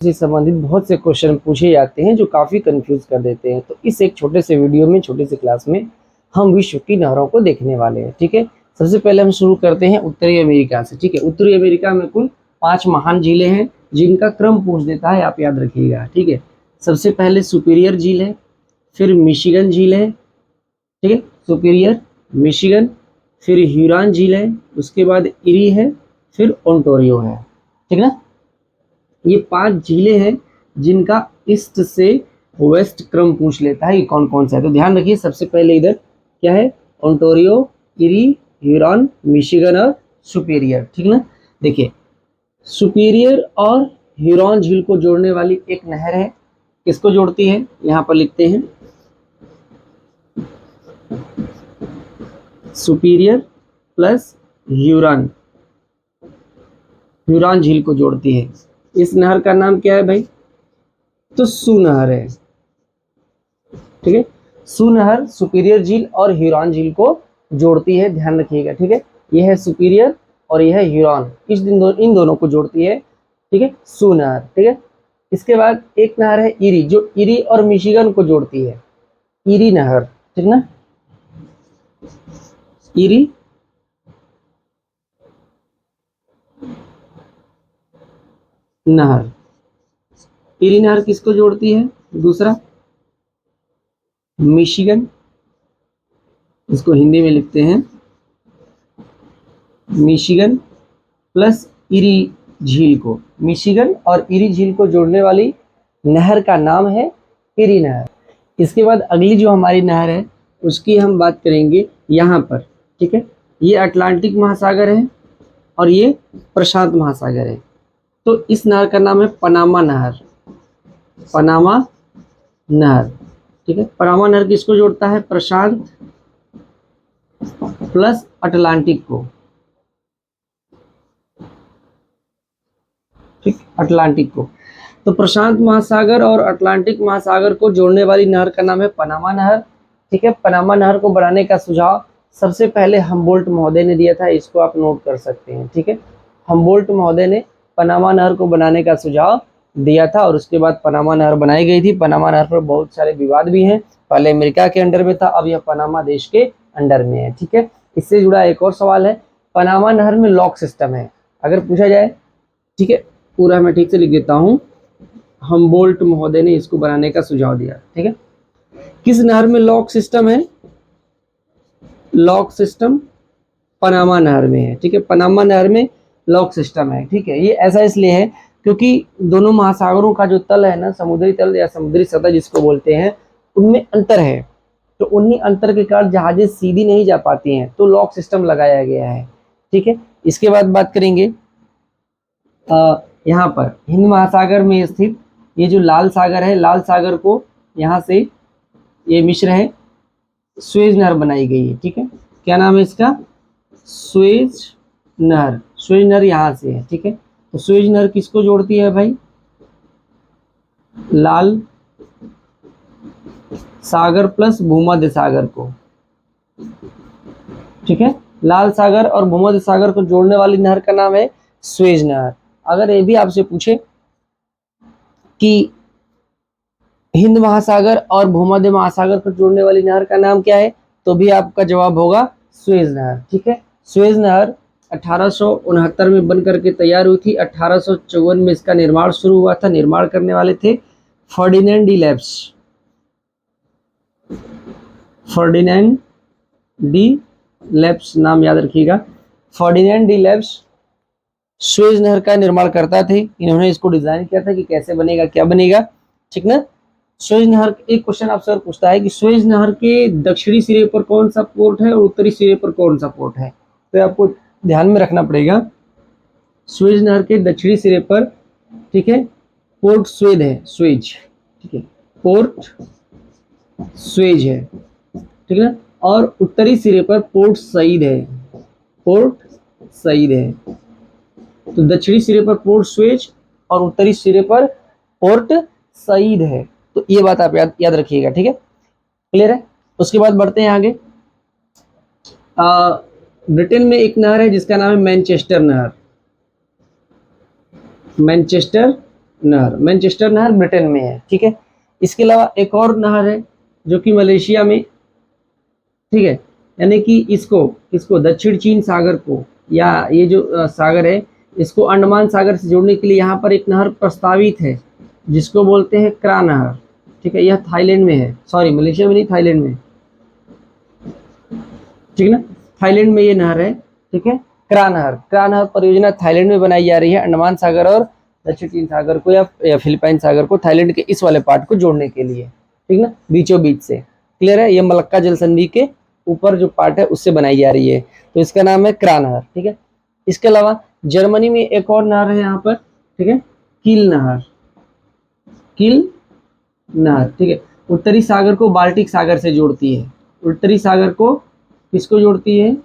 से संबंधित बहुत से क्वेश्चन पूछे जाते हैं जो काफ़ी कंफ्यूज कर देते हैं। तो इस एक छोटे से वीडियो में, छोटी सी क्लास में हम विश्व की नहरों को देखने वाले हैं। ठीक है, सबसे पहले हम शुरू करते हैं उत्तरी अमेरिका से। ठीक है, उत्तरी अमेरिका में कुल 5 महान झीलें हैं जिनका क्रम पूछ देता है, आप याद रखिएगा। ठीक है, सबसे पहले सुपीरियर झील है, फिर मिशिगन झील है। ठीक है, सुपीरियर, मिशिगन, फिर ह्यूरॉन झील है, उसके बाद इरी है, फिर ओंटारियो है। ठीक ना, ये 5 झीलें हैं जिनका ईस्ट से वेस्ट क्रम पूछ लेता है कि कौन कौन सा है। तो ध्यान रखिए, सबसे पहले इधर क्या है, ओंटारियो, इरी, ह्यूरॉन, मिशिगन और सुपीरियर। ठीक ना, देखिए सुपीरियर और ह्यूरॉन झील को जोड़ने वाली एक नहर है, किसको जोड़ती है, यहाँ पर लिखते हैं सुपीरियर प्लस ह्यूरॉन, ह्यूरॉन झील को जोड़ती है। इस नहर का नाम क्या है भाई, तो सू नहर है। ठीक है, सू नहर सुपीरियर झील और ह्यूरॉन झील को जोड़ती है, ध्यान रखिएगा। ठीक है, यह है सुपीरियर और यह है ह्यूरॉन, इन दोनों को जोड़ती है। ठीक है, सू नहर। ठीक है, इसके बाद एक नहर है इरी, जो इरी और मिशिगन को जोड़ती है, इरी नहर। ठीक ना, इरी नहर, इरी नहर किसको जोड़ती है, दूसरा मिशिगन, इसको हिंदी में लिखते हैं मिशिगन प्लस इरी झील को, मिशिगन और इरी झील को जोड़ने वाली नहर का नाम है इरी नहर। इसके बाद अगली जो हमारी नहर है उसकी हम बात करेंगे यहाँ पर। ठीक है, ये अटलांटिक महासागर है और ये प्रशांत महासागर है। तो इस नहर का नाम है पनामा नहर, पनामा नहर। ठीक है, पनामा नहर किसको जोड़ता है, प्रशांत प्लस अटलांटिक को। ठीक, अटलांटिक को। तो प्रशांत महासागर और अटलांटिक महासागर को जोड़ने वाली नहर का नाम है पनामा नहर। ठीक है, पनामा नहर को बनाने का सुझाव सबसे पहले हम्बोल्ट महोदय ने दिया था, इसको आप नोट कर सकते हैं। ठीक है, हम्बोल्ट महोदय ने पनामा नहर को बनाने का सुझाव दिया था और उसके बाद पनामा नहर बनाई गई थी। पनामा नहर पर बहुत सारे विवाद भी हैं, पहले अमेरिका के अंडर में था, अब यह पनामा देश के अंडर में है। ठीक है, इससे जुड़ा एक और सवाल है, पनामा नहर में लॉक सिस्टम है, अगर पूछा जाए। ठीक है, पूरा मैं ठीक से लिख देता हूँ, हम्बोल्ट महोदय ने इसको बनाने का सुझाव दिया। ठीक है, किस नहर में लॉक सिस्टम है, लॉक सिस्टम पनामा नहर में है। ठीक है, पनामा नहर में लॉक सिस्टम है। ठीक है, ये ऐसा इसलिए है क्योंकि दोनों महासागरों का जो तल है ना, समुद्री तल या समुद्री सतह जिसको बोलते हैं, उनमें अंतर है। तो उन्हीं अंतर के कारण जहाजें सीधी नहीं जा पाती हैं, तो लॉक सिस्टम लगाया गया है। ठीक है, इसके बाद बात करेंगे यहाँ पर हिंद महासागर में स्थित ये जो लाल सागर है, लाल सागर को यहाँ से ये मिश्र है, सुएज नहर बनाई गई है। ठीक है, क्या नाम है इसका, सुएज नहर। सुएज नहर यहाँ से है। ठीक है, तो सुएज नहर किसको जोड़ती है भाई, लाल सागर प्लस भूमध्य सागर को। ठीक है, लाल सागर और भूमध्य सागर को जोड़ने वाली नहर का नाम है सुएज नहर। अगर ये भी आपसे पूछे कि हिंद महासागर और भूमध्य महासागर को जोड़ने वाली नहर का नाम क्या है, तो भी आपका जवाब होगा सुएज नहर। ठीक है, सुएज नहर 1869 में बन करके तैयार हुई थी। 1854 में इसका निर्माण शुरू हुआ था। निर्माण करने वाले थे Ferdinand de labs, Ferdinand de labs नाम याद रखिएगा। फर्डिनेंड डी लेब्स सुएज नहर का निर्माण करता थे, इन्होंने इसको डिजाइन किया था कि कैसे बनेगा, क्या बनेगा। ठीक ना, सुएज नहर, एक क्वेश्चन आपसे और पूछता है कि सुएज नहर के दक्षिणी सिरे पर कौन सा पोर्ट है और उत्तरी सिरे पर कौन सा पोर्ट है, तो आपको ध्यान में रखना पड़ेगा। सुएज नहर के दक्षिणी सिरे पर, ठीक है, पोर्ट स्वेद है, स्वेज। ठीक है, पोर्ट स्वेज है। ठीक है ना, और उत्तरी सिरे पर पोर्ट सईद है, पोर्ट सईद है। तो दक्षिणी सिरे पर पोर्ट स्वेज और उत्तरी सिरे पर पोर्ट सईद है। तो ये बात आप याद रखिएगा। ठीक है, क्लियर है। उसके बाद बढ़ते हैं आगे। ब्रिटेन में एक नहर है जिसका नाम है मैनचेस्टर नहर, मैनचेस्टर नहर, मैनचेस्टर नहर ब्रिटेन में है, ठीक है। इसके अलावा एक और नहर है जो कि मलेशिया में, ठीक है, यानी कि इसको दक्षिण चीन सागर को, या ये जो सागर है, इसको अंडमान सागर से जोड़ने के लिए यहाँ पर एक नहर प्रस्तावित है जिसको बोलते हैं क्रा नहर, ठीक है। यह थाईलैंड में है, सॉरी मलेशिया में नहीं, थाईलैंड में, ठीक है ना, थाईलैंड में ये नहर है, ठीक है। क्रा नहर परियोजना थाईलैंड में बनाई जा रही है, अंडमान सागर और दक्षिण चीन सागर को या फिलिपाइन सागर को थाईलैंड के इस वाले पार्ट को जोड़ने के लिए, ठीक ना, बीचों बीच से। क्लियर है, ये मलक्का जल संधि के ऊपर जो पार्ट है उससे बनाई जा रही है, तो इसका नाम है क्रा नहर, ठीक है। इसके अलावा जर्मनी में एक और नहर है यहाँ पर, ठीक है, कील नहर, ठीक है। उत्तरी सागर को बाल्टिक सागर से जोड़ती है, उत्तरी सागर को किसको जोड़ती है,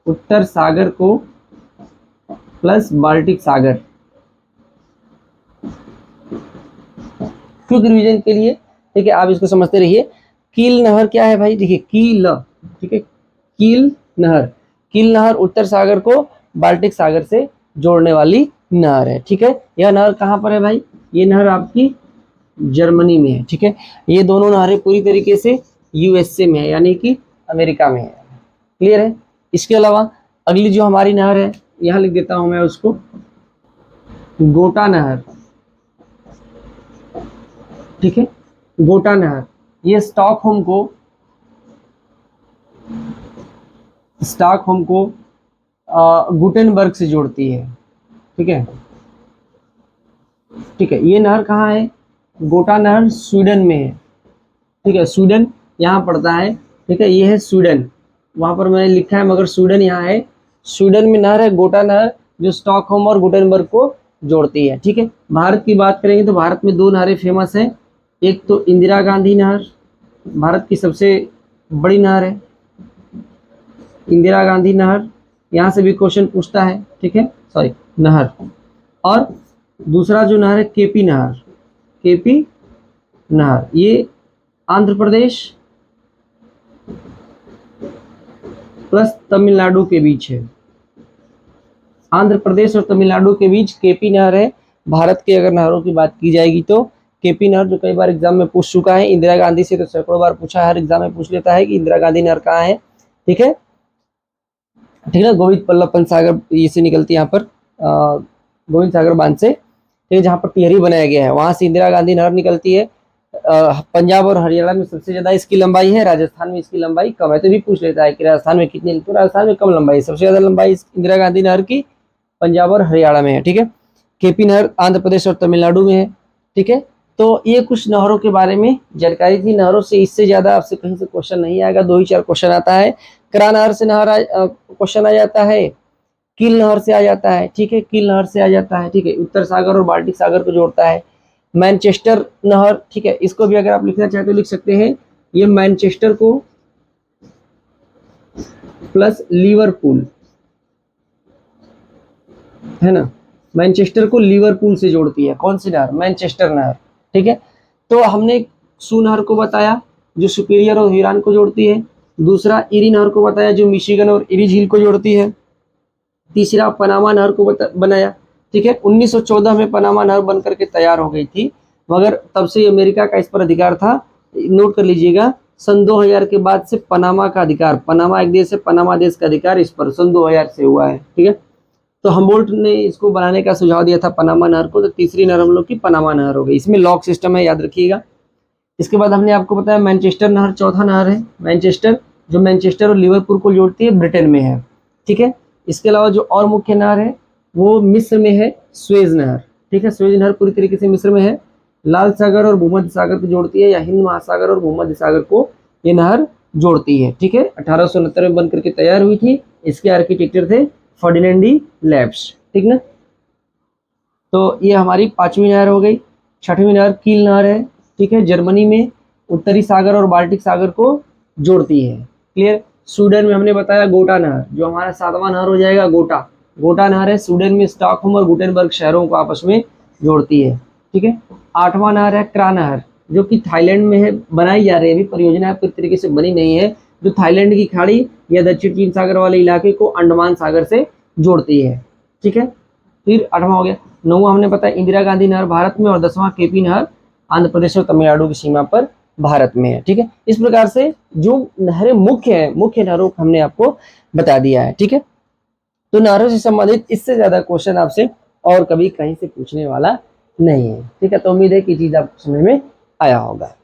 उत्तर सागर को प्लस बाल्टिक सागर। क्विक रिवीजन के लिए, ठीक है, आप इसको समझते रहिए। कील नहर क्या है भाई, देखिए कील, ठीक है, कील नहर उत्तर सागर को बाल्टिक सागर से जोड़ने वाली नहर है, ठीक है। यह नहर कहाँ पर है भाई, ये नहर आपकी जर्मनी में है, ठीक है। ये दोनों नहरें पूरी तरीके से यूएसए में है, यानी कि अमेरिका में है। क्लियर है। इसके अलावा अगली जो हमारी नहर है, यहाँ लिख देता हूं मैं उसको, गोटा नहर, ठीक है। गोटा नहर ये स्टॉकहोम को गुटेनबर्ग से जोड़ती है, ठीक है, ठीक है। ये नहर कहाँ है, गोटा नहर स्वीडन में है, ठीक है, स्वीडन यहाँ पड़ता है, ठीक है, ये है स्वीडन, वहां पर मैंने लिखा है मगर स्वीडन यहाँ है, स्वीडन में नहर है गोटा नहर जो स्टॉकहोम और गुटेनबर्ग को जोड़ती है, ठीक है। भारत की बात करेंगे तो भारत में दो नहरें फेमस हैं, एक तो इंदिरा गांधी नहर, भारत की सबसे बड़ी नहर है इंदिरा गांधी नहर, यहाँ से भी क्वेश्चन पूछता है, ठीक है, सॉरी नहर। और दूसरा जो नहर है केपी नहर, ये आंध्र प्रदेश प्लस तमिलनाडु के बीच है, आंध्र प्रदेश और तमिलनाडु के बीच केपी नहर है। भारत के अगर नहरों की बात की जाएगी तो केपी नहर जो कई बार एग्जाम में पूछ चुका है, इंदिरा गांधी से तो सैकड़ों बार पूछा है, हर एग्जाम में पूछ लेता है कि इंदिरा गांधी नहर कहाँ है, ठीक है, ठीक है। गोविंद बल्लभ पंत सागर ये से निकलती है यहाँ पर गोविंद सागर बांध से, ठीक है, जहाँ पर टिहरी बनाया गया है वहां से इंदिरा गांधी नहर निकलती है। पंजाब और हरियाणा में सबसे ज्यादा इसकी लंबाई है, राजस्थान में इसकी लंबाई कम है, तो भी पूछ लेता है कि राजस्थान में कितनी, तो राजस्थान में कम लंबाई है, सबसे ज्यादा लंबाई इंदिरा गांधी नहर की पंजाब और हरियाणा में है, ठीक है। केपी नहर आंध्र प्रदेश और तमिलनाडु में है, ठीक है। तो ये कुछ नहरों के बारे में जानकारी थी, नहरों से इससे ज्यादा आपसे कहीं से क्वेश्चन नहीं आएगा, 2 ही 4 क्वेश्चन आता है। करा नहर से क्वेश्चन आ जाता है, कील नहर से आ जाता है, ठीक है, कील नहर से आ जाता है, ठीक है, उत्तर सागर और बाल्टिक सागर को जोड़ता है। मैनचेस्टर नहर, ठीक है, इसको भी अगर आप लिखना चाहते तो लिख सकते हैं, ये मैनचेस्टर को प्लस लिवरपूल, है ना, मैनचेस्टर को लिवरपूल से जोड़ती है, कौन सी नहर, मैनचेस्टर नहर, ठीक है। तो हमने सू नहर को बताया जो सुपीरियर और ह्यूरॉन को जोड़ती है, दूसरा इरी नहर को बताया जो मिशिगन और इरी झील को जोड़ती है, तीसरा पनामा नहर को बनाया, ठीक है। 1914 में पनामा नहर बन करके तैयार हो गई थी, मगर तब से अमेरिका का इस पर अधिकार था, नोट कर लीजिएगा, सन 2000 के बाद से पनामा का अधिकार, पनामा एक देश है, पनामा देश का अधिकार इस पर सन 2000 से हुआ है, ठीक है। तो हमबोल्ट ने इसको बनाने का सुझाव दिया था पनामा नहर को, तो तीसरी नहर हम लोग की पनामा नहर हो गई, इसमें लॉक सिस्टम है, याद रखिएगा। इसके बाद हमने आपको बताया मैनचेस्टर नहर चौथा नहर है, मैनचेस्टर जो मैनचेस्टर और लिवरपूल को जोड़ती है, ब्रिटेन में है, ठीक है। इसके अलावा जो और मुख्य नहर है वो मिस्र में है, स्वेज नहर, ठीक है, स्वेज नहर पूरी तरीके से मिस्र में है, लाल सागर और भूमध्य सागर को जोड़ती है, या हिंद महासागर और भूमध्य सागर को ये नहर जोड़ती है, ठीक है। 1869 में बन करके तैयार हुई थी, इसके आर्किटेक्चर थे फर्डिनेंड डी लेब्स, ठीक ना। तो ये हमारी 5वीं नहर हो गई। 6वीं नहर कील नहर है, ठीक है, जर्मनी में उत्तरी सागर और बाल्टिक सागर को जोड़ती है, क्लियर। स्वीडन में हमने बताया गोटा नहर, जो हमारा 7वां नहर हो जाएगा, गोटा नहर है, स्वीडन में स्टॉकहोम और गुटेनबर्ग शहरों को आपस में जोड़ती है, ठीक है। 8वां नहर है क्रा नहर, जो कि थाईलैंड में है, बनाई जा रही है, अभी परियोजना पूरी तरीके से बनी नहीं है, जो थाईलैंड की खाड़ी या दक्षिण चीन सागर वाले इलाके को अंडमान सागर से जोड़ती है, ठीक है। फिर 8वां हो गया। 9वां हमने बताया इंदिरा गांधी नहर भारत में, और 10वां केपी नहर आंध्र प्रदेश और तमिलनाडु की सीमा पर भारत में है। ठीक है, इस प्रकार से जो नहरें मुख्य है, मुख्य नहरों को हमने आपको बता दिया है। ठीक है, तो नहरों से संबंधित इससे ज्यादा क्वेश्चन आपसे और कभी कहीं से पूछने वाला नहीं है। ठीक है, तो उम्मीद है कि चीज आपको समझ में आया होगा।